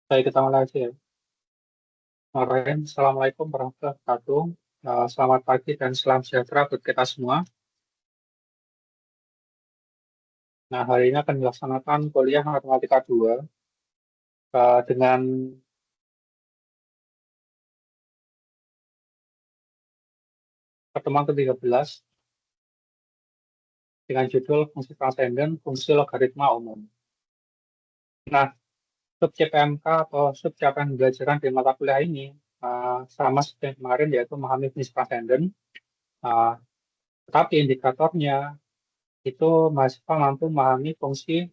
Baik, kita mulai aja ya. Bismillahirrahmanirrahim. Assalamualaikum warahmatullahi wabarakatuh. Selamat pagi dan salam sejahtera buat kita semua. Nah, hari ini akan dilaksanakan kuliah Matematika 2 dengan pertemuan ke-13 dengan judul Fungsi Transenden, Fungsi Logaritma Umum. Nah, subjek PMK atau subjek yang pembelajaran di mata kuliah ini sama seperti yang kemarin, yaitu memahami fungsi transenden. Uh, tetapi indikatornya itu mahasiswa mampu memahami fungsi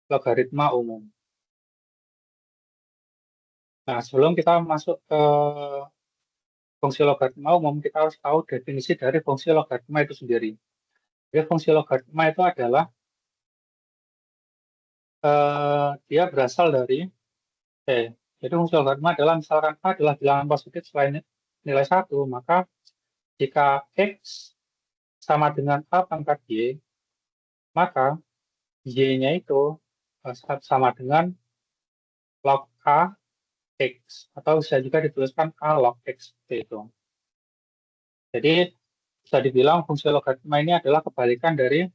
logaritma umum. Nah, sebelum kita masuk ke fungsi logaritma umum, kita harus tahu definisi dari fungsi logaritma itu sendiri. Jadi, fungsi logaritma itu adalah dia berasal dari jadi fungsi logaritma adalah misalkan A adalah bilangan positif selain nilai 1, maka jika X sama dengan A pangkat Y, maka Y-nya itu sama dengan log A X, atau bisa juga dituliskan A log X seperti itu. Jadi, bisa dibilang fungsi logaritma ini adalah kebalikan dari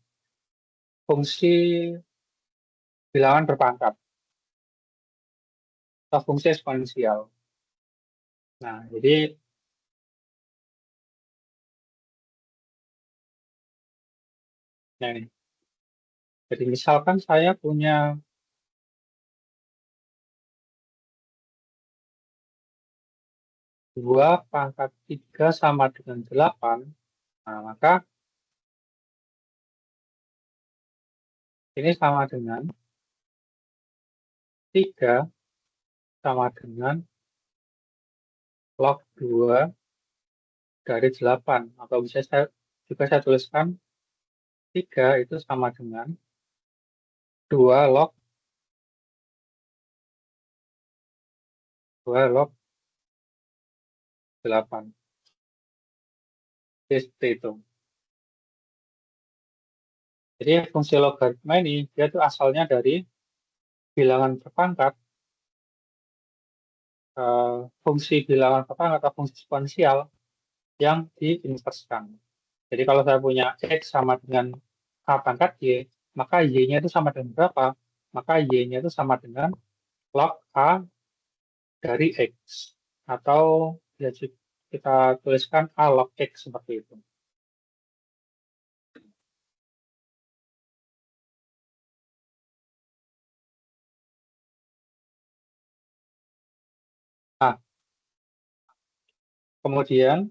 fungsi bilangan berpangkat atau fungsi eksponensial. Nah, ini. Jadi misalkan saya punya 2 pangkat 3 sama dengan 8, nah, maka ini sama dengan 3 sama dengan log 2 dari 8. Atau bisa saya tuliskan 3 itu sama dengan 2 log 8. Seperti itu. Jadi fungsi logaritma ini dia tuh asalnya dari bilangan berpangkat, fungsi bilangan berpangkat atau fungsi eksponensial yang diinverskan. Jadi kalau saya punya X sama dengan A pangkat Y, maka Y-nya itu sama dengan berapa? Maka Y-nya itu sama dengan log A dari X. Atau ya, kita tuliskan A log X seperti itu. Nah, kemudian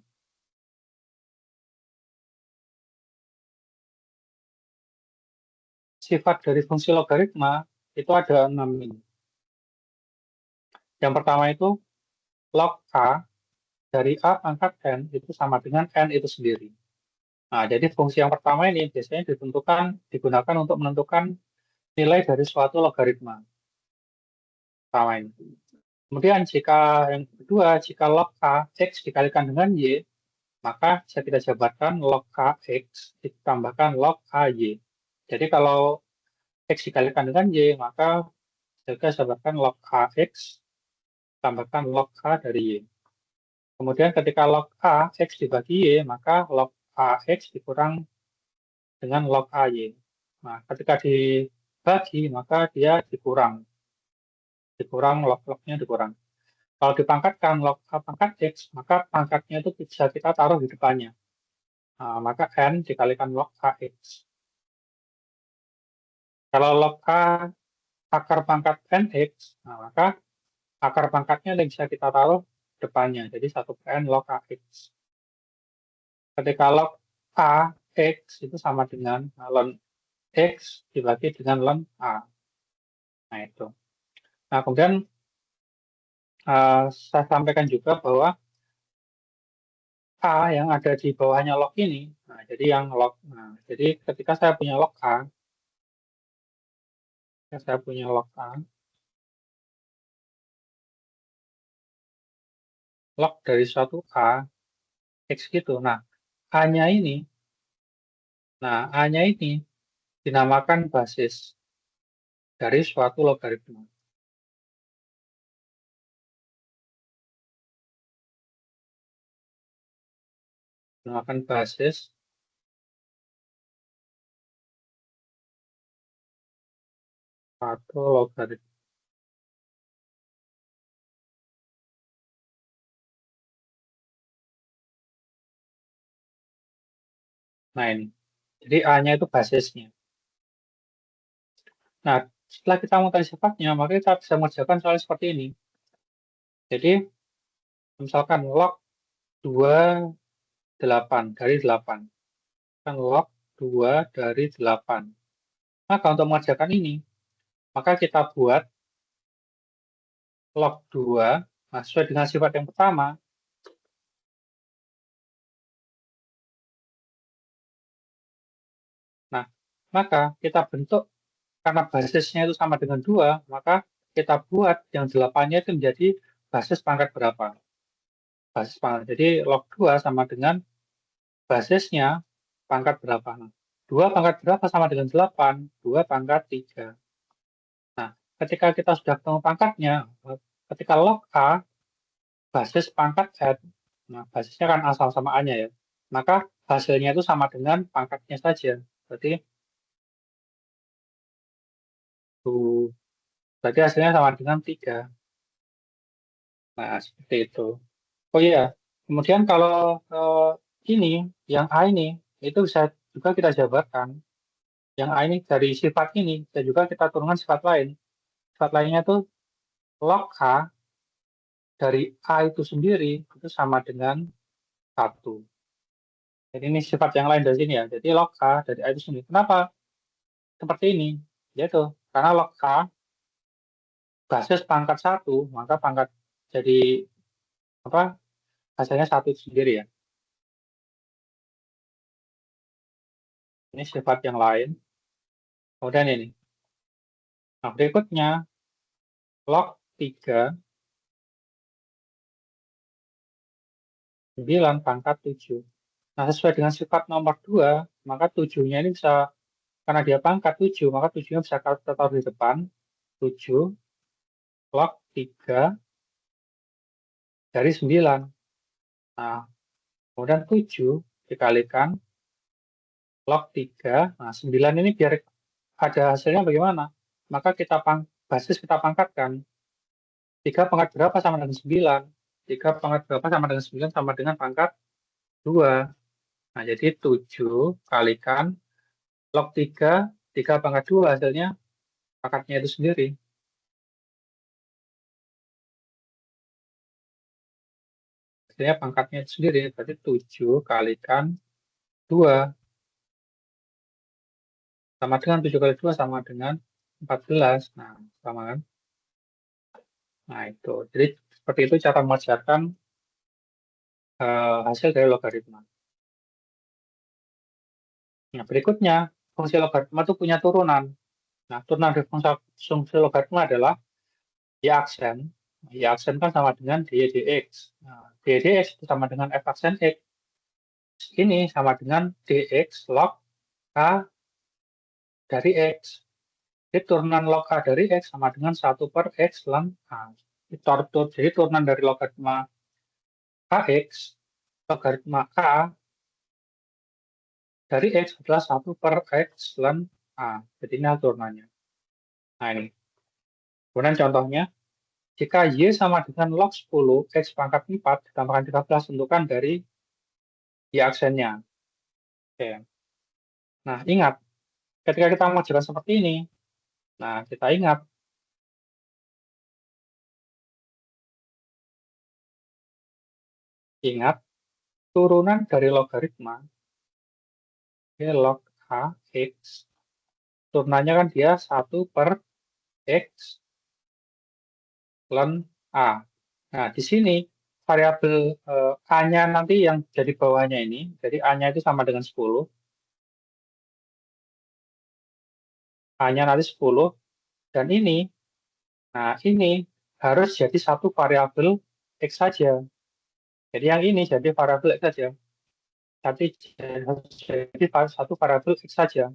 sifat dari fungsi logaritma itu ada 6 ini. Yang pertama itu log A dari A pangkat N itu sama dengan N itu sendiri. Nah, jadi fungsi yang pertama ini biasanya digunakan untuk menentukan nilai dari suatu logaritma. Pertama ini. Kemudian yang kedua, jika log A X dikalikan dengan Y, maka bisa kita jabarkan log A X ditambahkan log A Y. Jadi kalau X dikalikan dengan Y, maka kita jabarkan log A X tambahkan log A dari Y. Kemudian ketika log A X dibagi Y, maka log A X dikurang dengan log A Y. Nah, ketika dibagi, maka dia dikurang log-lognya dikurang. Kalau dipangkatkan log A pangkat X, maka pangkatnya itu bisa kita taruh di depannya. Nah, maka N dikalikan log AX. Kalau log A akar pangkat NX, nah, maka akar pangkatnya yang bisa kita taruh depannya. Jadi 1/n log AX. Ketika log AX itu sama dengan ln X dibagi dengan ln A. Nah, itu. Nah, kemudian saya sampaikan juga bahwa A yang ada di bawahnya log ini, nah, jadi ketika saya punya log A, log dari suatu A, X gitu. A-nya ini, A-nya ini dinamakan basis dari suatu logaritma. gunakan basis atau logaritma. Nah ini, jadi A-nya itu basisnya. Nah, setelah kita mengetahui sifatnya, maka kita bisa mengerjakan soal seperti ini. Jadi, misalkan log 28 dari 8. Kan log 2 dari 8. Maka untuk mengerjakan ini, maka kita buat log 2, nah, sesuai dengan sifat yang pertama. Nah, maka kita bentuk, karena basisnya itu sama dengan 2, maka kita buat yang 8-nya itu menjadi basis pangkat berapa. Basis pangkat. Jadi log 2 sama dengan basisnya pangkat berapa. Nah, 2 pangkat berapa sama dengan 8? 2 pangkat 3. Nah, ketika kita sudah ketemu pangkatnya, ketika log A, basis pangkat Z, nah basisnya kan asal sama A-nya ya, maka hasilnya itu sama dengan pangkatnya saja. Tuh, berarti hasilnya sama dengan 3. Nah, seperti itu. Oh iya, kemudian kalau ini, yang A ini, itu bisa juga kita jabarkan. Yang A ini dari sifat ini, dan juga kita turunkan sifat lain. Sifat lainnya itu log A dari A itu sendiri, itu sama dengan 1. Jadi ini sifat yang lain dari sini ya. Jadi log A dari A itu sendiri. Kenapa seperti ini? Yaitu karena log A basis pangkat 1, maka pangkat jadi apa hasilnya 1 itu sendiri ya. Ini sifat yang lain. Kemudian ini. Nah, berikutnya log 3, 9 pangkat 7. Nah, sesuai dengan sifat nomor 2, maka 7-nya ini bisa, karena dia pangkat 7, maka 7-nya bisa kita taruh di depan. 7 log 3 dari 9. Nah, kemudian 7 dikalikan log 3. Nah, 9 ini biar ada hasilnya bagaimana? Maka basis kita pangkatkan. 3 pangkat berapa sama dengan 9? 3 pangkat berapa sama dengan 9 sama dengan pangkat 2. Nah, jadi 7 kalikan log 3, 3 pangkat 2 hasilnya pangkatnya itu sendiri. Hasilnya pangkatnya itu sendiri, berarti 7 kalikan 2 sama dengan 7 kali 2 sama dengan 14. Nah, sama kan? Nah, itu. Jadi, seperti itu cara mengerjakan hasil dari logaritma. Nah, berikutnya, fungsi logaritma itu punya turunan. Nah, turunan dari fungsi logaritma adalah y aksen. Y aksen kan sama dengan dy dx. Nah, dy dx itu sama dengan f aksen x. Ini sama dengan dx log a dari x. Jadi turunan log a dari x sama dengan 1 per x ln a. Jadi turunan dari logaritma ax, logaritma a dari x adalah 1 per x ln a. Jadi ini turunannya. Nah ini. Kemudian contohnya, jika y sama dengan log 10 x pangkat 4 ditambahkan 13 tentukan dari y aksennya. Oke. Nah, ingat, ketika kita mengerjakan seperti ini, nah kita ingat turunan dari logaritma, log a x, turunannya kan dia 1 per x ln a. Nah, di sini variabel a-nya nanti yang jadi bawahnya ini, jadi a-nya itu sama dengan 10, a-nya nanti 10, dan ini, nah ini harus jadi satu variabel x saja. Jadi yang ini jadi variabel x saja. Tapi harus jadi satu variabel x saja.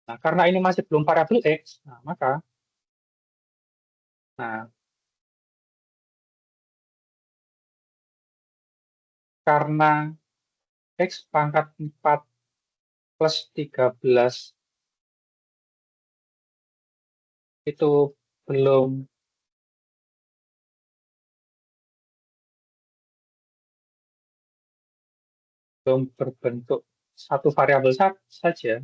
Nah, karena ini masih belum variabel x, nah maka, nah karena X pangkat 4 plus 13 itu belum berbentuk satu variabel saja.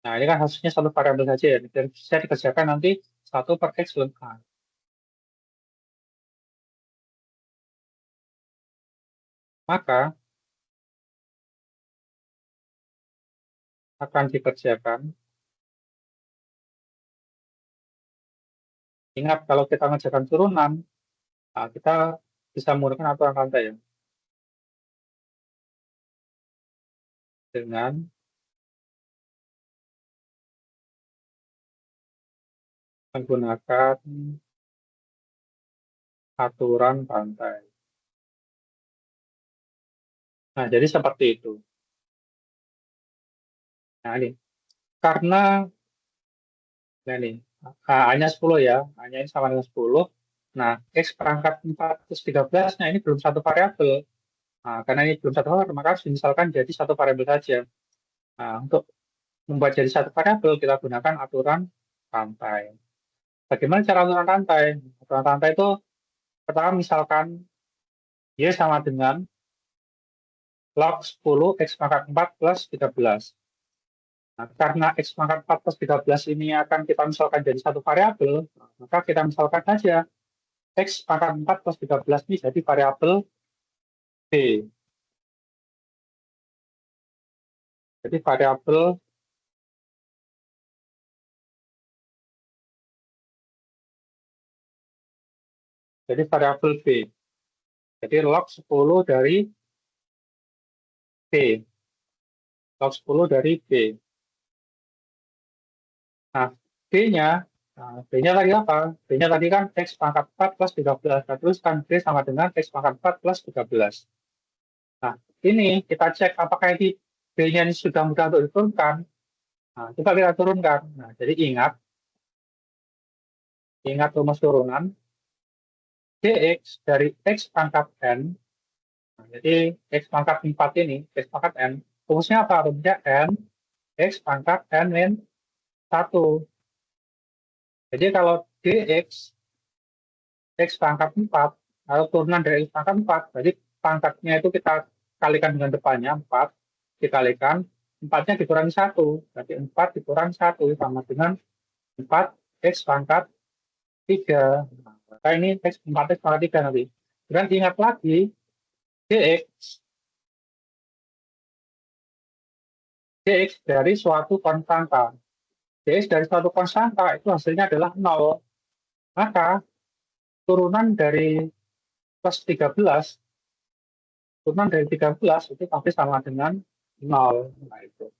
Nah, ini kan hasilnya satu variabel saja ya, dan bisa dikerjakan nanti 1 per X lengkap. Maka akan dikerjakan. Ingat, kalau kita mengerjakan turunan, nah, kita bisa menggunakan aturan rantai ya. Dengan menggunakan aturan rantai. Nah, jadi seperti itu. Nah, ini. Karena, nah ini, A-nya 10 ya, A-nya ini sama dengan 10. Nah, X perangkat 4 plus 13, nah ini belum satu variabel. Nah, karena ini belum satu variabel, maka harus misalkan jadi satu variabel saja. Nah, untuk membuat jadi satu variabel, kita gunakan aturan rantai. Bagaimana cara aturan rantai? Aturan rantai itu, pertama misalkan Y sama dengan log 10 X pangkat 4 plus 13. Nah, karena X pangkat 4 plus 13 ini akan kita misalkan jadi satu variabel, maka kita misalkan saja X pangkat 4 plus 13 ini jadi variabel B. Jadi variabel B. Jadi log 10 dari B. Log 10 dari B. Nah, B-nya, B-nya tadi apa? B-nya tadi kan X pangkat 4 plus 13. Nah, terus kan B sama dengan X pangkat 4 plus 13. Nah, ini kita cek apakah ini B-nya ini sudah mudah untuk diturunkan. Nah, coba kita turunkan. Nah, jadi ingat rumus turunan, dx dari X pangkat N. Nah, jadi X pangkat 4 ini, X pangkat N, rumusnya apa? Rumusnya N, X pangkat N min 1. Jadi kalau dx X pangkat 4, atau turunan dari X pangkat 4, jadi pangkatnya itu kita kalikan dengan depannya, 4, dikalikan, 4-nya dikurangi 1, berarti 4 dikurangi 1 sama dengan 4 X pangkat 3. Nah, maka ini X 4 X pangkat 3 nanti. Dan ingat lagi, dx, dx dari suatu konstanta. Dx dari suatu konstanta itu hasilnya adalah 0. Maka turunan dari plus 13, turunan dari 13 itu pasti sama dengan 0. Nah, itu.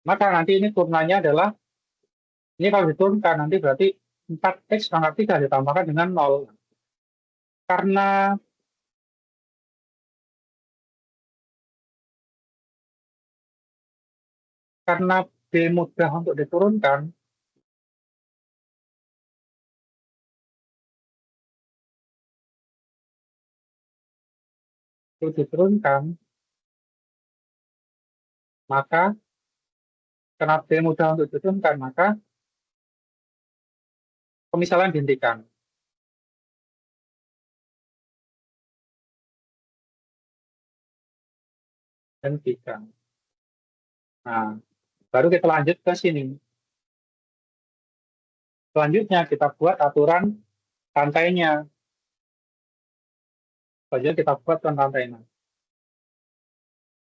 Maka nanti ini turunannya adalah, ini kalau diturunkan nanti berarti 4x pangkat 3 ditambahkan dengan 0. Karena B mudah untuk diturunkan, maka karena B mudah untuk diturunkan, maka pemisalan dihentikan. Hentikan. Nah, baru kita lanjut ke sini. Selanjutnya kita buat aturan rantainya. Selanjutnya kita buat aturan rantainya.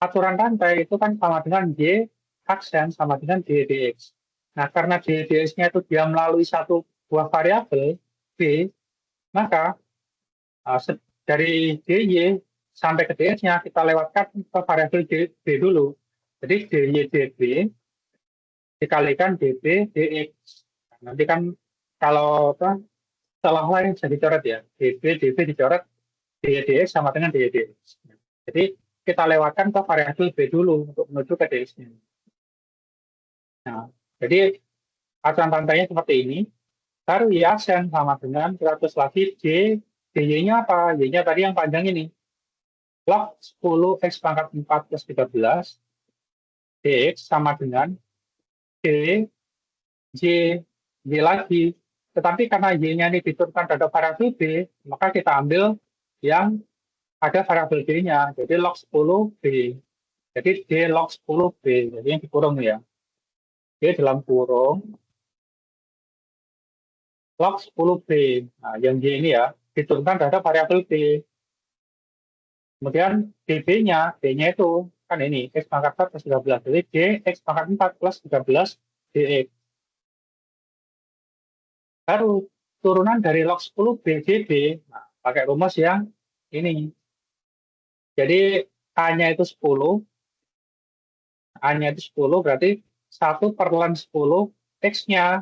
Aturan rantai itu kan sama dengan Y aksen sama dengan D dx. Nah, karena D dx-nya itu dia melalui satu buah variabel B, maka dari dy sampai ke dx-nya kita lewatkan ke variabel B dulu. Jadi dy db dikalikan db dx. Nanti kan kalau setelah lain bisa dicoret ya, db dicoret, dy dx sama dengan dy dx. Jadi kita lewatkan ke variabel B dulu untuk menuju ke dx-nya. Nah, jadi aturan rantainya seperti ini. Baru ya, sen sama dengan 100 lagi dy-nya apa? Y-nya tadi yang panjang ini. Log 10 X pangkat 4 plus 13 dx sama dengan d y, y lagi. Tetapi karena y-nya ini diturunkan pada variabel b, maka kita ambil yang ada variabel b-nya. Jadi log 10 b. Jadi d log 10 b. Jadi yang dikurung ya. D dalam kurung log 10 b. Nah, yang y ini ya diturunkan pada variabel b. Kemudian db-nya, d-nya itu kan ini x pangkat 4 plus 13. Jadi d x pangkat 4 plus 13 dx. Baru turunan dari log 10 b db, nah, pakai rumus yang ini. Jadi A-nya itu 10, A-nya itu 10 berarti 1 per ln 10 X-nya.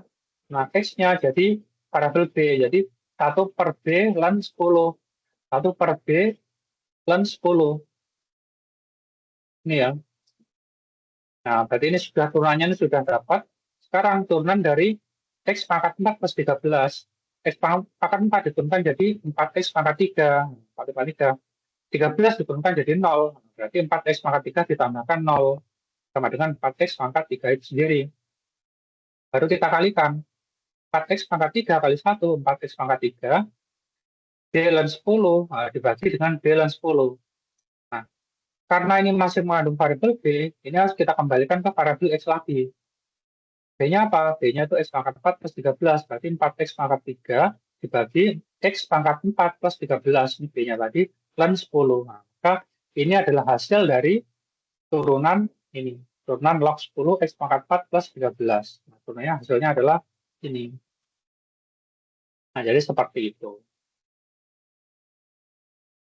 Nah, X-nya jadi variabel B. Jadi 1 per B ln 10. 1 per B ln 10. Ini ya. Nah, berarti ini sudah turunannya ini sudah dapat. Sekarang turunan dari X pangkat 4 plus 13. X pangkat 4 diturunkan jadi 4X pangkat 3. 4 pangkat 3. 13 diturunkan jadi 0. Berarti 4X pangkat 3 ditambahkan 0. Sama dengan 4X pangkat 3 itu sendiri. Baru kita kalikan. 4X pangkat 3 kali 1, 4X pangkat 3. D ln 10 dibagi dengan D ln 10. Nah, karena ini masih mengandung variabel B, ini harus kita kembalikan ke variabel X lagi. B-nya apa? B-nya itu X pangkat 4 plus 13. Berarti 4X pangkat 3 dibagi X pangkat 4 plus 13. Ini B-nya tadi, ln 10. Nah, maka ini adalah hasil dari turunan ini. Turunan log 10 X pangkat 4 plus 13. Nah, turunannya hasilnya adalah ini. Nah, jadi seperti itu.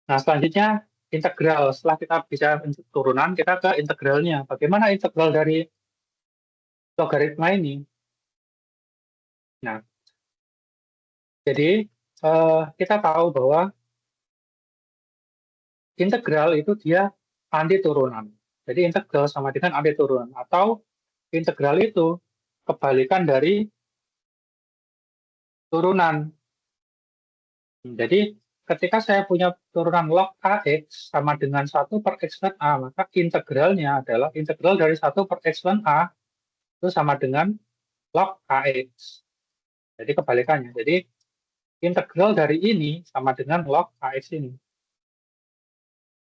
Nah, selanjutnya integral. Setelah kita bisa turunan, kita ke integralnya. Bagaimana integral dari logaritma ini? Nah, jadi kita tahu bahwa integral itu dia anti turunan. Jadi integral sama dengan anti turunan. Atau integral itu kebalikan dari turunan. Jadi ketika saya punya turunan log AX sama dengan 1 per X ln A, maka integralnya adalah integral dari 1 per X ln A itu sama dengan log AX. Jadi kebalikannya. Jadi integral dari ini sama dengan log AX ini.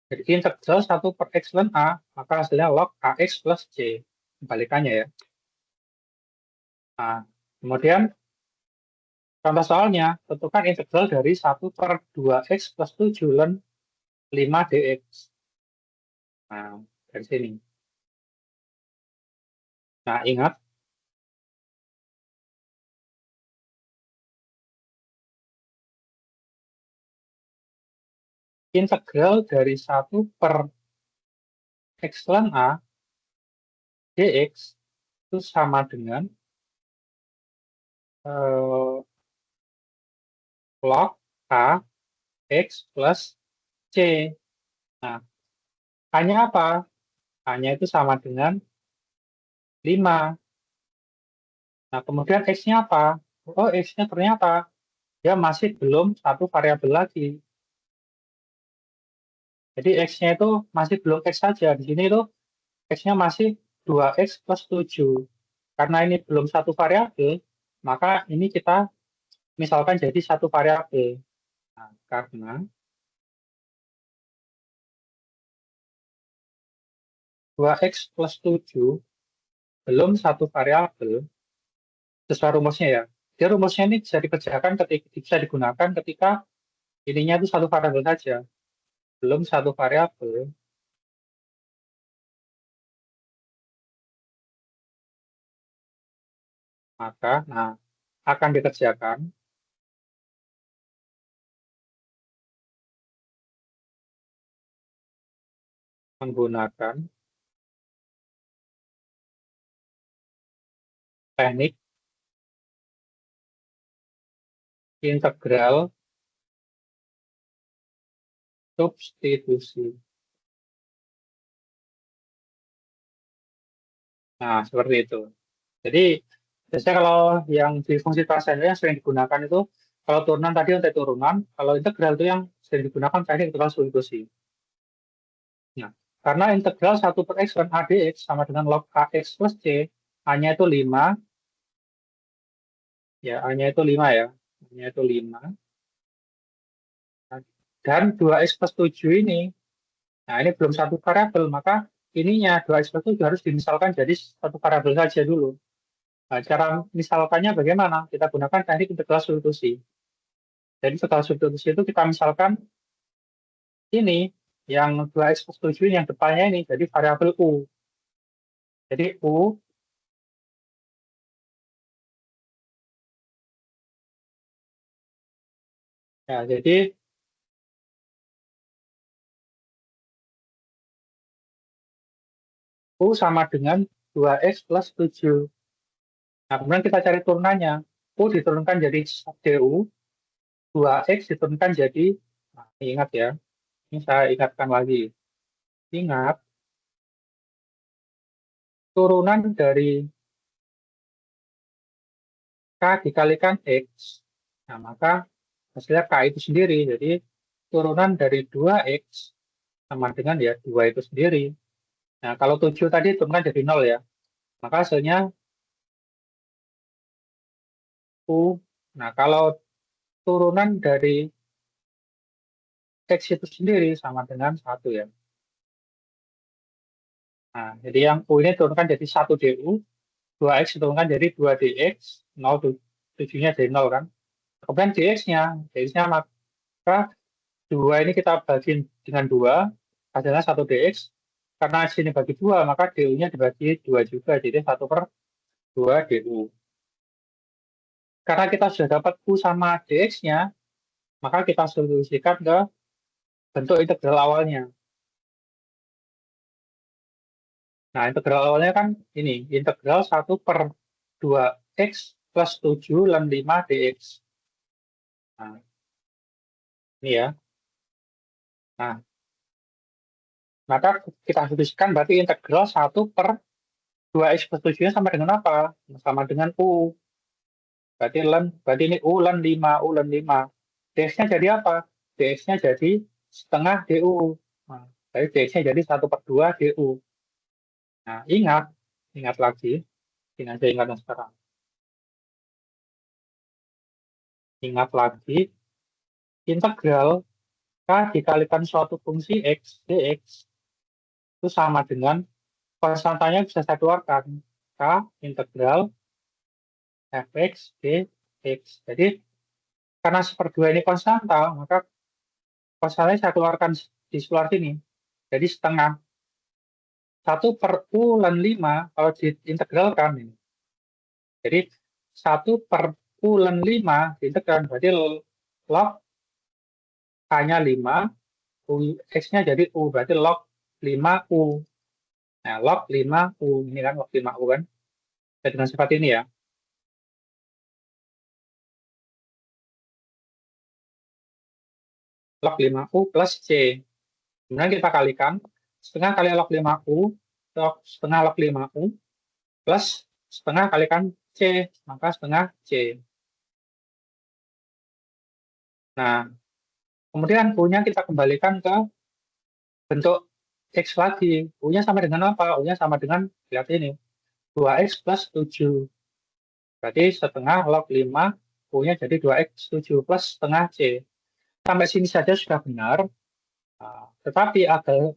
Jadi integral 1 per X ln A, maka hasilnya log AX plus C. Kebalikannya ya. Nah, kemudian contoh soalnya, tentukan integral dari 1 per 2X plus 7 ln 5 dx. Nah, dari sini. Nah, ingat, integral dari 1 per X ln A dx itu sama dengan log A X plus C. Nah, A-nya apa? A-nya itu sama dengan 5. Nah, kemudian X-nya apa? Oh, X-nya ternyata dia masih belum satu variabel lagi. Jadi X-nya itu masih belum X saja. Di sini itu X-nya masih 2X plus 7. Karena ini belum satu variabel, maka ini kita misalkan jadi satu variabel. Nah, karena 2X plus 7 belum satu variabel, sesuai rumusnya ya. Jadi rumusnya ini bisa dikerjakan ketika bisa digunakan ketika ininya itu satu variabel saja. Belum satu variabel, maka akan dikerjakan menggunakan teknik integral substitusi. Nah, seperti itu. Jadi Biasanya kalau yang di fungsi transenden yang sering digunakan itu, kalau turunan tadi untuk turunan, kalau integral itu yang sering digunakan teknik integral substitusi. Nah, karena integral 1 per x dan a dx sama dengan log ax plus c, a-nya itu 5, ya a-nya itu 5 ya, a-nya itu 5, dan 2x plus 7 ini, nah ini belum satu variabel, maka ininya 2x plus 7 harus dimisalkan jadi satu variabel saja dulu. Nah, cara misalkannya bagaimana? Kita gunakan teknik integral substitusi. Jadi integral substitusi itu kita misalkan ini, yang 2x plus 7 yang depannya ini, jadi variabel u. Jadi u, ya jadi u sama dengan 2x plus 7. Nah, kemudian kita cari turunannya. U diturunkan jadi du, 2x diturunkan jadi, nah, ingat ya, ini saya ingatkan lagi. Ingat, turunan dari k dikalikan x, nah maka hasilnya k itu sendiri. Jadi turunan dari 2x sama dengan ya 2 itu sendiri. Nah, kalau 7 tadi turunkan jadi 0 ya. Maka hasilnya U. Nah, kalau turunan dari X itu sendiri sama dengan 1 ya. Nah, jadi yang U ini turunkan jadi 1 DU, 2X diturunkan jadi 2 DX, 0, 7-nya jadi 0 kan. Kemudian DX-nya maka 2 ini kita bagi dengan 2, hasilnya 1 DX. Karena X ini bagi 2, maka DU-nya dibagi 2 juga, jadi 1 per 2 DU. Karena kita sudah dapat U sama DX-nya, maka kita solusikan ke bentuk integral awalnya. Nah, integral awalnya kan ini, integral 1 per 2x plus 7 ln 5 dx. Nah, ini ya. Nah, maka kita solusikan berarti integral 1 per 2x plus 7-nya sama dengan apa? Sama dengan u. Berarti ini u ln 5, u ln 5. Dx-nya jadi apa? Dx-nya jadi setengah du. Nah, jadi dx-nya jadi 1 per 2 du. Nah, ingat lagi. Ini aja ingat sekarang. Ingat lagi, integral k dikalikan suatu fungsi x dx itu sama dengan konstantanya bisa saya keluarkan k integral fx dx. Jadi karena seperdua ini konstanta, maka konstantanya saya keluarkan di sebelah sini. Jadi setengah 1 per u ln 5 kalau diintegralkan ini. Jadi 1 per u ln 5 diintegralkan berarti log k-nya 5, x-nya jadi u berarti log 5u. Nah, log 5u ini kan log 5u kan. Ya, dengan sifat ini ya. Log 5u plus c. Kemudian kita kalikan setengah kali log 5u, setengah log 5u plus setengah kalikan c, maka setengah c. Nah, kemudian u-nya kita kembalikan ke bentuk x lagi. U-nya sama dengan apa? U-nya sama dengan, lihat ini, 2x plus 7. Berarti setengah log 5, U-nya jadi 2x 7 plus setengah c. Sampai sini saja sudah benar. Tetapi agak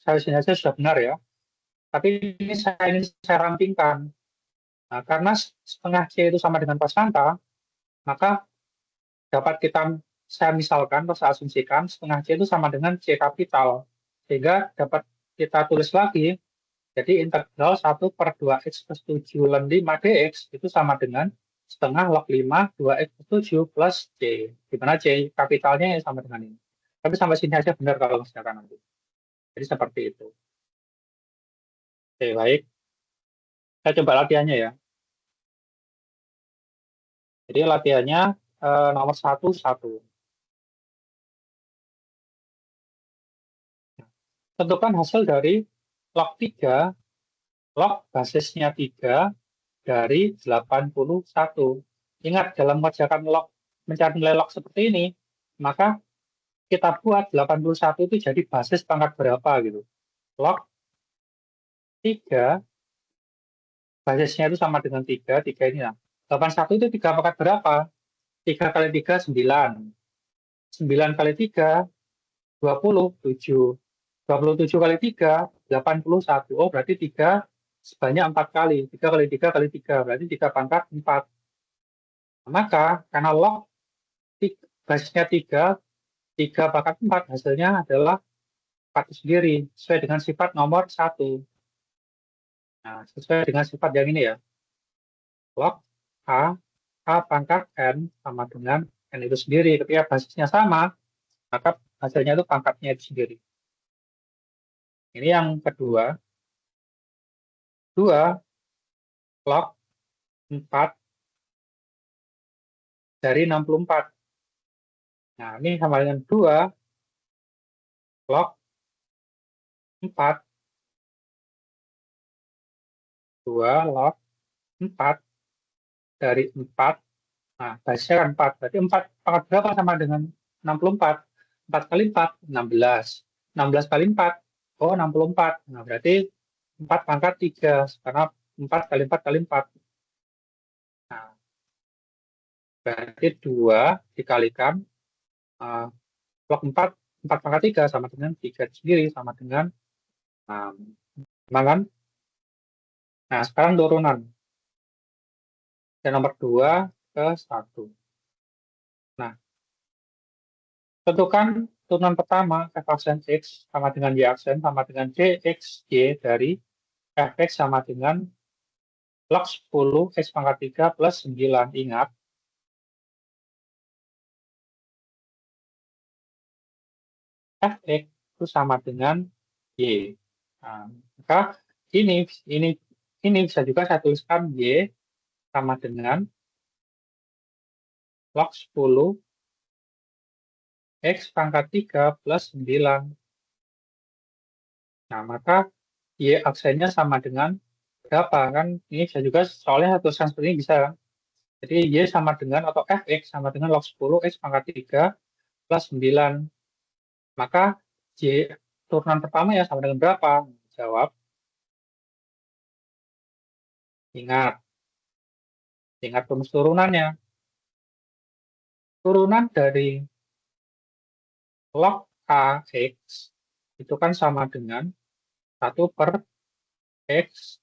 saya sini saja sudah benar ya. Tapi ini saya rampingkan. Nah, karena setengah C itu sama dengan konstanta, maka dapat saya misalkan atau saya asumsikan setengah C itu sama dengan C kapital. Sehingga dapat kita tulis lagi, jadi integral 1 per 2x plus 7 ln 5 dx itu sama dengan setengah log 5 2x plus 7 plus C. Di mana C kapitalnya sama dengan ini. Tapi sampai sini aja benar kalau misalkan nanti. Jadi seperti itu. Oke, baik. Saya coba latihannya ya. Jadi latihannya nomor 1. Tentukan hasil dari log 3, log basisnya 3, dari 81. Ingat, dalam mengerjakan log, mencari nilai log seperti ini, maka kita buat 81 itu jadi basis pangkat berapa gitu. Log 3, basisnya itu sama dengan 3 ini lah. 81 itu 3 pangkat berapa? 3 kali 3, 9. 9 kali 3, 27. 27 kali 3, 81. Oh, berarti 3 sebanyak 4 kali. 3 kali 3 kali 3, berarti 3 pangkat 4. Maka, karena log basisnya 3, 3 pangkat 4, hasilnya adalah 4 itu sendiri, sesuai dengan sifat nomor 1. Nah, sesuai dengan sifat yang ini ya. Log A, A pangkat N sama dengan N itu sendiri. Ketika basisnya sama, maka hasilnya itu pangkatnya itu sendiri. Ini yang kedua. 2, log 4 dari 64. Nah, ini sama dengan 2 log 4. 2 log 4 dari 4. Nah, basisnya kan 4. Berarti 4 pangkat berapa sama dengan 64? 4 kali 4, 16. 16 kali 4, oh 64. Nah, berarti 4 pangkat 3. Karena 4 kali 4 kali 4. Nah, berarti 2 dikalikan log 4, 4 pangkat 3 sama dengan 3 sendiri sama dengan 6. Nah, kan? Nah, sekarang turunan. Dari nomor 2 ke 1. Nah, tentukan turunan pertama f aksen x sama dengan y aksen sama dengan dxy dari fx sama dengan log 10 x pangkat 3 plus 9. Ingat, fx itu sama dengan y. Nah, maka ini bisa juga saya tuliskan y sama dengan log 10 x pangkat 3 plus 9. Nah, maka y aksennya sama dengan berapa kan? Ini bisa juga soalnya saya tuliskan seperti ini bisa kan? Jadi y sama dengan atau fx sama dengan log 10 x pangkat 3 plus 9. Maka y turunan pertama ya sama dengan berapa? Jawab. Ingat. Ingat rumus turunannya. Turunan dari log AX itu kan sama dengan 1 per X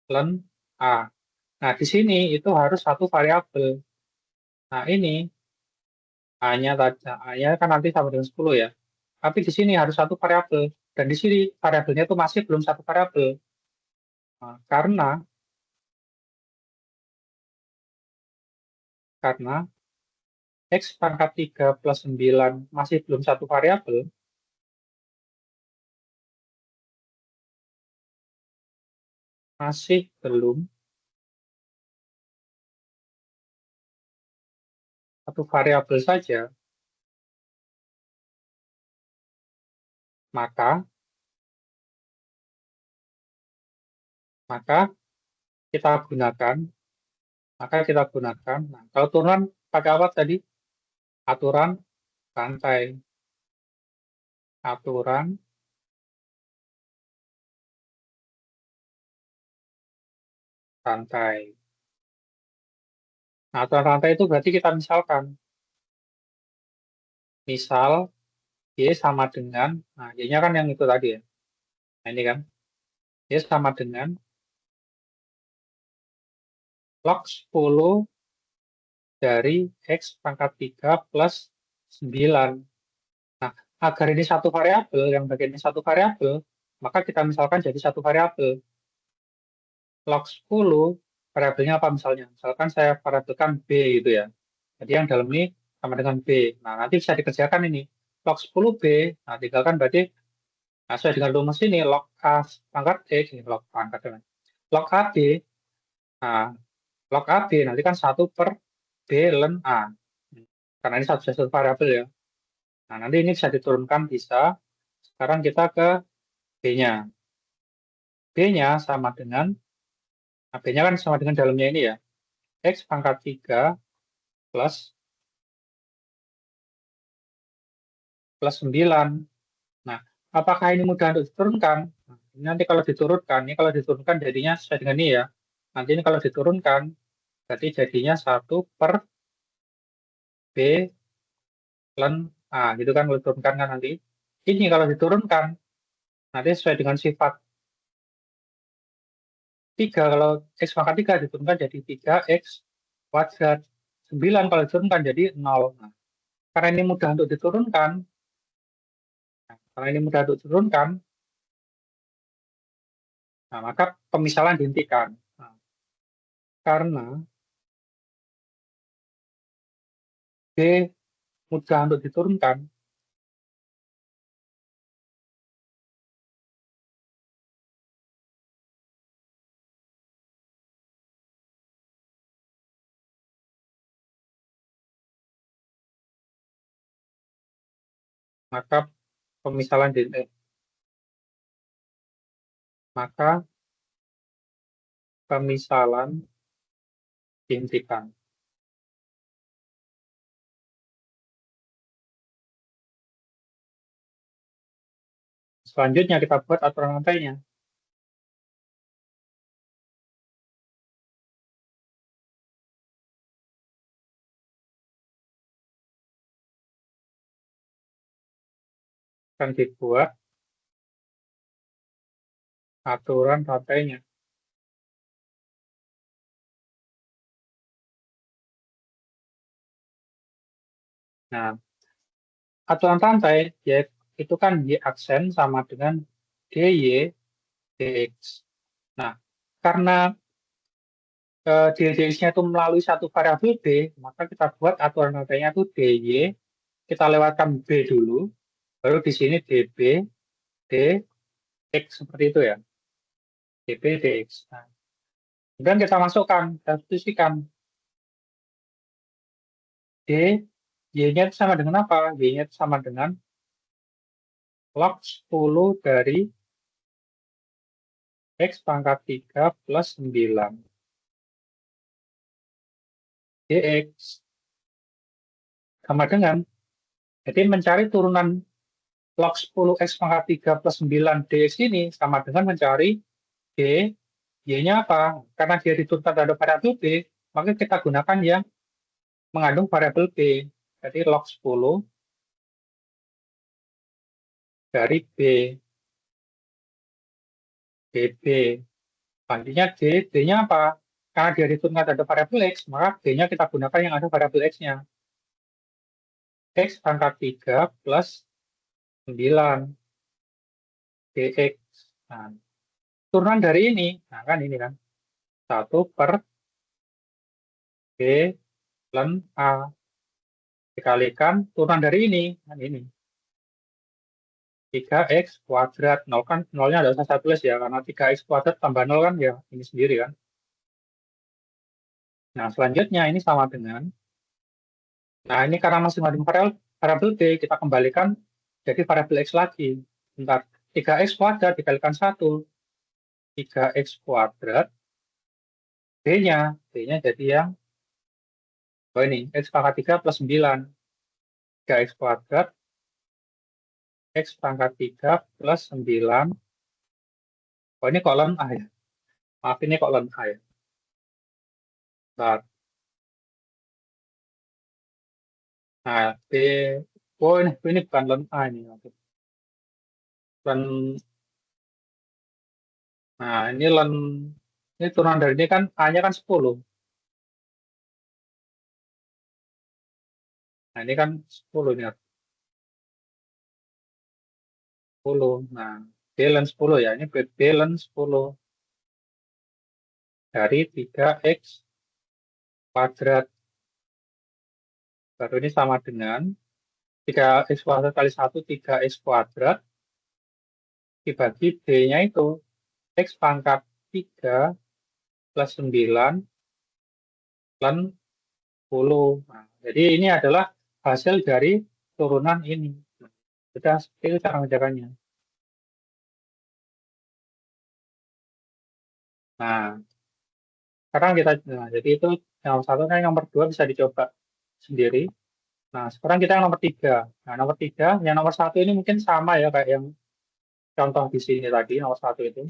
ln A. Nah, di sini itu harus satu variabel. Nah, ini A-nya kan nanti sama dengan 10 ya. Tapi di sini harus satu variabel. Dan di sini variabelnya itu masih belum satu variabel. Nah, karena X pangkat 3 plus 9 masih belum satu variabel, masih belum satu variabel saja, maka maka kita gunakan nah, kalau turunan pakai apa tadi? Aturan rantai. Aturan rantai. Nah, aturan rantai itu berarti kita misalkan. Misal Y sama dengan, nah Y-nya kan yang itu tadi ya. Nah, ini kan. Y sama dengan log 10 dari X pangkat 3 plus 9. Nah, agar ini satu variabel, yang bagian ini satu variabel, maka kita misalkan jadi satu variabel. Log 10, variabelnya apa misalnya? Misalkan saya variabelkan B gitu ya. Jadi yang dalam ini sama dengan B. Nah, nanti bisa dikerjakan ini. Log 10B, nah tinggalkan berarti, nah sesuai dengan rumus ini, log A pangkat X, ini log pangkat. Log AB, nah, log AB nanti kan 1 per B ln A. Karena ini satu variabel ya. Nah, nanti ini bisa diturunkan, bisa. Sekarang kita ke B-nya. B-nya sama dengan Nah, B-nya kan sama dengan dalamnya ini ya. X pangkat 3 plus 9. Nah, apakah ini mudah untuk diturunkan? Nah, ini nanti kalau diturunkan, ini kalau diturunkan jadinya sesuai dengan ini ya. Nanti ini kalau diturunkan, berarti jadinya 1/B ln A, gitu kan kalau diturunkan kan nanti. Ini kalau diturunkan, nanti sesuai dengan sifat 3, kalau X pangkat 3 diturunkan jadi 3X kuadrat. 9 kalau diturunkan jadi 0. Nah, karena ini mudah untuk diturunkan, nah, maka pemisalan dihentikan. Nah, karena B mudah untuk diturunkan, maka pemisalan maka pemisalan dihentikan. Selanjutnya kita buat aturan rantainya. Akan dibuat aturan rantainya. Nah, aturan rantai itu kan Y aksen sama dengan DY DX. Nah, karena DX-nya itu melalui satu variabel B, maka kita buat aturan rantainya itu DY, kita lewatkan B dulu, baru di sini DB, DX seperti itu ya. DB, DX. Nah, kemudian kita masukkan, kita substitusikan D, Y-nya itu sama dengan apa? Y-nya itu sama dengan log 10 dari X pangkat 3 plus 9. DX sama dengan, jadi mencari turunan log 10 X pangkat 3 plus 9 DX ini sama dengan mencari D, Y-nya apa? Karena dia diturunkan terhadap variabel B, maka kita gunakan yang mengandung variabel B. Jadi log 10 dari B, DB. Selanjutnya D, D-nya apa? Karena dia diturunkan terhadap variabel X, maka D-nya kita gunakan yang ada variabel X-nya. X pangkat 3 plus 9 DX. Nah, turunan dari ini, nah kan ini kan, 1/B ln A. Dikalikan turunan dari ini, kan ini. 3X kuadrat, 0 kan, 0-nya ada usah 1 ya, karena 3X kuadrat tambah 0 kan, ya ini sendiri kan. Nah, selanjutnya ini sama dengan, nah ini karena masih mengandung variabel B, kita kembalikan jadi variabel X lagi. Bentar, 3X kuadrat dikalikan 1, 3X kuadrat, B-nya jadi yang, oh ini, X pangkat 3 plus 9, 3X kuadrat, X pangkat 3 plus 9, oh ini kok ln A ya, maaf ini kok ln A ya. Bentar. Nah, oh ini bukan ln A ini. Ln, nah ini turunan dari ini kan A-nya kan 10. Nah, ini kan 10 ini 10. Nah, B ln 10 ya, ini B ln 10 dari 3X kuadrat. Baru ini sama dengan 3X kuadrat kali 1, 3X kuadrat dibagi B-nya itu X pangkat 3 plus 9 ln 10. Nah, jadi ini adalah hasil dari turunan ini. Sudah seperti itu cara mengerjakannya. Nah, Sekarang jadi itu yang nomor satu, yang nomor dua bisa dicoba sendiri. Nah, sekarang kita yang nomor tiga. Nah, nomor tiga, yang nomor satu ini mungkin sama ya kayak yang contoh di sini tadi, nomor satu itu.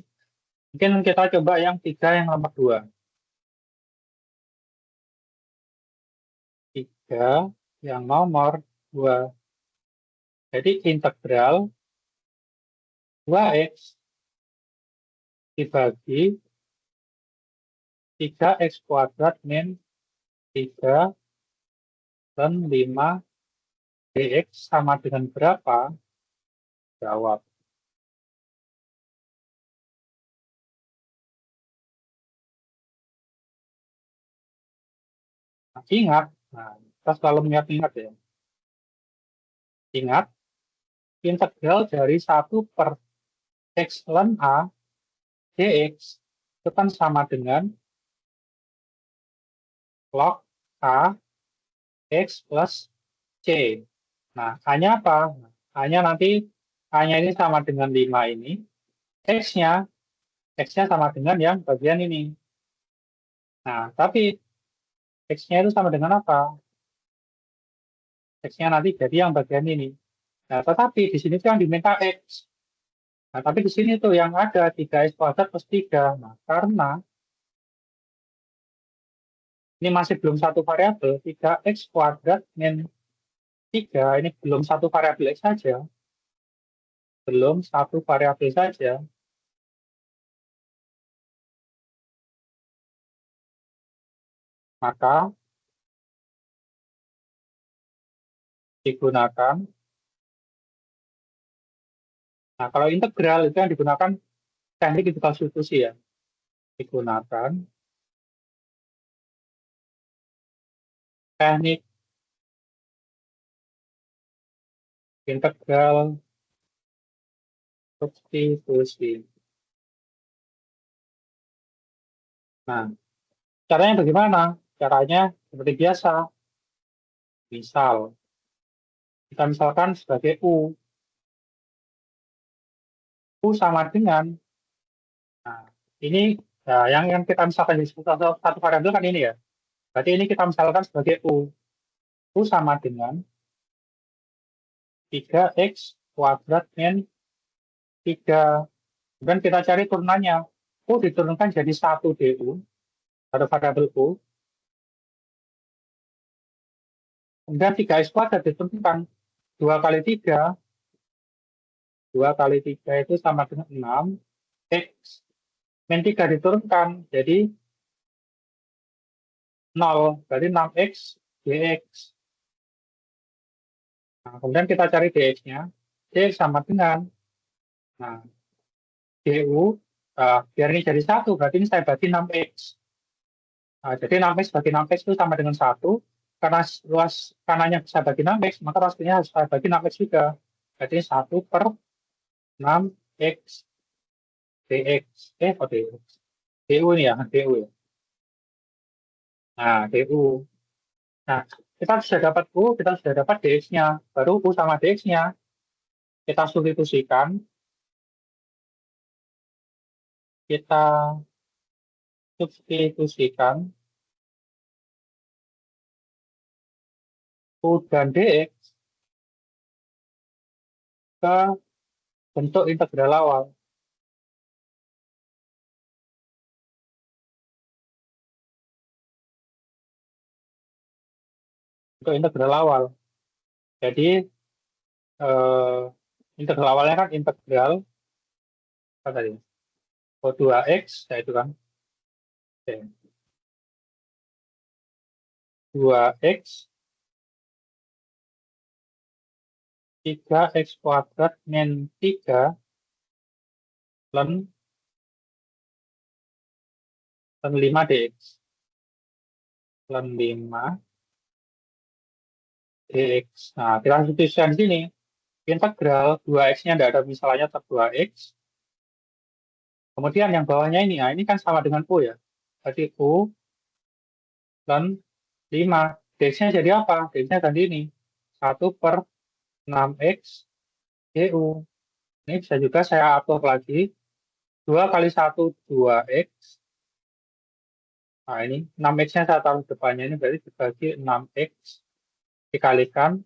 Mungkin kita coba yang tiga, yang nomor dua. Tiga, yang nomor dua. Jadi integral 2x dibagi 3x kuadrat min 3 dan 5 dx sama dengan berapa? Jawab. Nah, ingat, kita selalu mengingat-ingat ya. Ingat, integral dari 1/x ln A dx itu kan sama dengan log A x plus C. Nah, A-nya apa? A-nya nanti, A-nya ini sama dengan 5 ini. X-nya, X-nya sama dengan yang bagian ini. Nah, tapi X-nya itu sama dengan apa? X-nya nanti jadi yang bagian ini. Nah, tetapi di sini tuh yang diminta X. Nah, tapi di sini tuh yang ada 3x kuadrat plus 3. Nah, karena ini masih belum satu variabel, 3x kuadrat min 3, ini belum satu variabel X saja. Belum satu variabel saja. Maka digunakan, nah kalau integral itu yang digunakan teknik integral substitusi ya. Digunakan teknik integral substitusi. Nah, caranya bagaimana? Caranya seperti biasa. Misal, kita misalkan sebagai U. U sama dengan, nah, ini yang kita misalkan di satu variabel kan ini ya. Berarti ini kita misalkan sebagai U. U sama dengan 3x kuadrat min 3. Kemudian kita cari turunannya. U diturunkan jadi 1 DU, pada variabel U. Kemudian 3x kuadrat diturunkan 2 kali 3. 2 kali 3 itu sama dengan 6. X min 3 diturunkan jadi 0. Berarti 6x dx. Nah, kemudian kita cari dx-nya. Dx sama dengan, nah, du, biar ini jadi 1, berarti ini saya bagi 6x. Nah, jadi 6x bagi 6x itu sama dengan 1. Karena luas kanannya bisa bagi 6x, maka luas kirinya harus saya bagi 6x juga. Jadi 1/6x dx. Oh, dx. du ini ya, du ya. Nah, du. Nah, kita sudah dapat U, kita sudah dapat dx-nya. Baru U sama dx-nya kita substitusikan. Kita substitusikan U dan dx ke bentuk integral awal. Bentuk integral awal. Jadi, eh, integral awalnya kan integral, apa tadi? O2x, ya itu kan. Oke. 2x 3x kuadrat min 3 ln 5 dx. Ln 5 dx. Nah, kita substitusikan di sini. Integral 2x-nya tidak ada misalnya tetap 2x. Kemudian yang bawahnya ini, nah ini kan sama dengan U ya. Berarti U ln 5. Dx-nya jadi apa? Dx-nya ganti ini. 1/6x du. Ini bisa juga saya atur lagi. 2 kali 1, 2x. Nah, ini 6x-nya saya taruh depannya, ini berarti dibagi 6x dikalikan.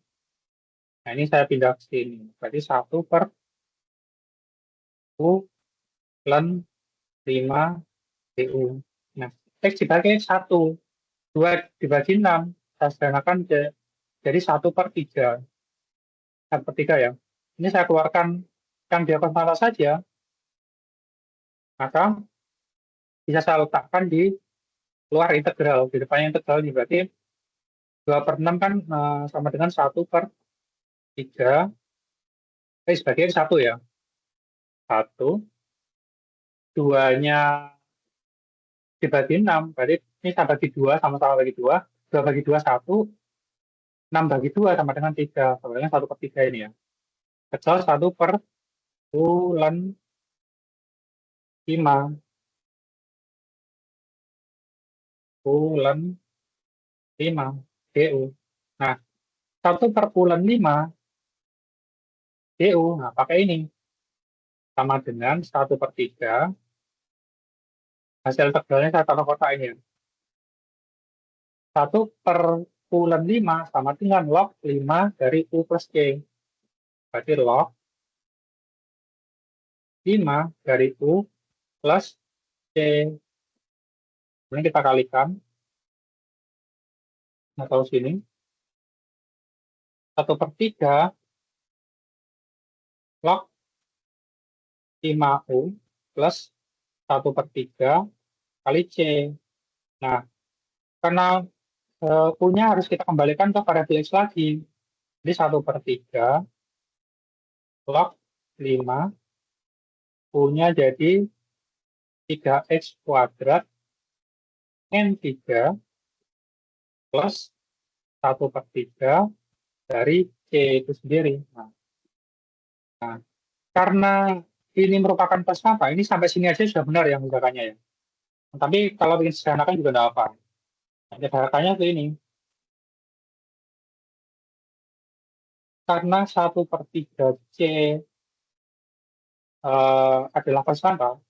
Nah, ini saya pindah ke sini. Berarti 1 per U ln 5 DU. Nah, X dibagi 1. 2 dibagi 6. Saya sederhanakan jadi 1 per 3. 1 per 3 ya. Ini saya keluarkan yang di atas mana saja, maka bisa saya letakkan di luar integral. Di depannya integral ini berarti 2 per 6 kan sama dengan 1 per 3. Sebagai 1 ya. 1. 2-nya dibagi 6. Berarti ini saya bagi 2, sama-sama bagi 2. 2 bagi 2, 1. 6 bagi 2 sama dengan 3. Sama dengan 1 per 3 ini ya. Kecil 1 per bulan 5. Bulan 5. DU. Nah, 1 per bulan 5. DU. Nah, pakai ini. Sama dengan 1 per 3. Hasil integralnya saya taruh kotak ini ya. 1 per bulan 5 sama dengan log 5 dari U plus C. Berarti log 5 dari U plus C. Kemudian kita kalikan. Atau sini. 1 per 3 log 5U plus 1 per 3 kali C. Nah, karena U-nya harus kita kembalikan ke variabel X lagi. Jadi 1 per 3 log 5, U-nya jadi 3X kuadrat N3 plus 1 per 3 dari C itu sendiri. Nah, karena ini merupakan prasangka, ini sampai sini aja sudah benar yang misalkannya ya. Tapi kalau ingin sederhanakan juga tidak apa. Nah, sederhanakannya seperti ini. Karena 1 per 3 C adalah prasangka,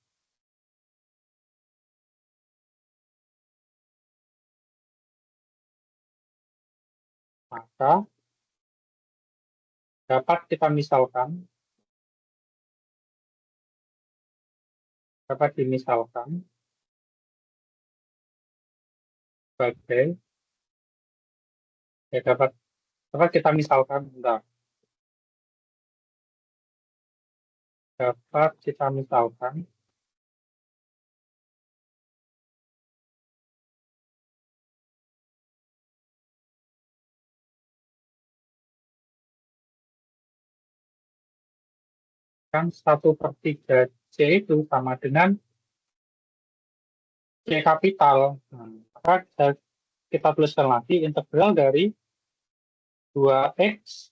maka dapat kita misalkan, dapat dimisalkan sebagai, ya dapat kita misalkan, bentar, dapat kita misalkan kan 1 per 3 C itu sama dengan C kapital. Nah, maka kita tuliskan lagi integral dari 2X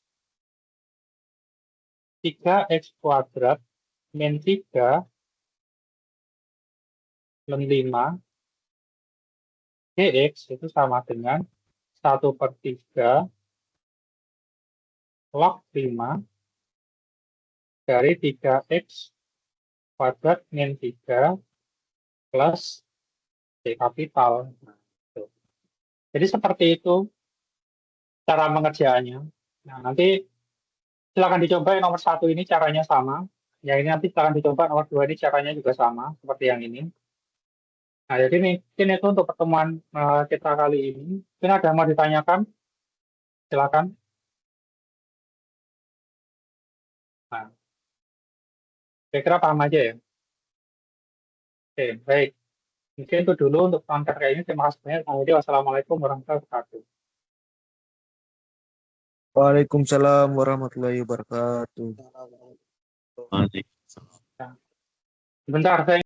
3X kuadrat min 3 ln 5 dx itu sama dengan 1 per 3 log 5 dari 3X kuadrat min 3 plus C kapital. Nah, jadi seperti itu cara mengerjakannya. Nah, nanti silakan dicoba yang nomor 1 ini caranya sama. Yang ini nanti silakan dicoba nomor 2 ini caranya juga sama seperti yang ini. Nah, jadi mungkin itu untuk pertemuan kita kali ini. Mungkin ada yang mau ditanyakan? Silakan. Nah, kira-kira paham aja ya. Oke, baik. Mungkin itu dulu untuk konten kali ini. Terima kasih banyak. Wassalamualaikum warahmatullahi wabarakatuh. Waalaikumsalam warahmatullahi wabarakatuh. Nah, sebentar, saya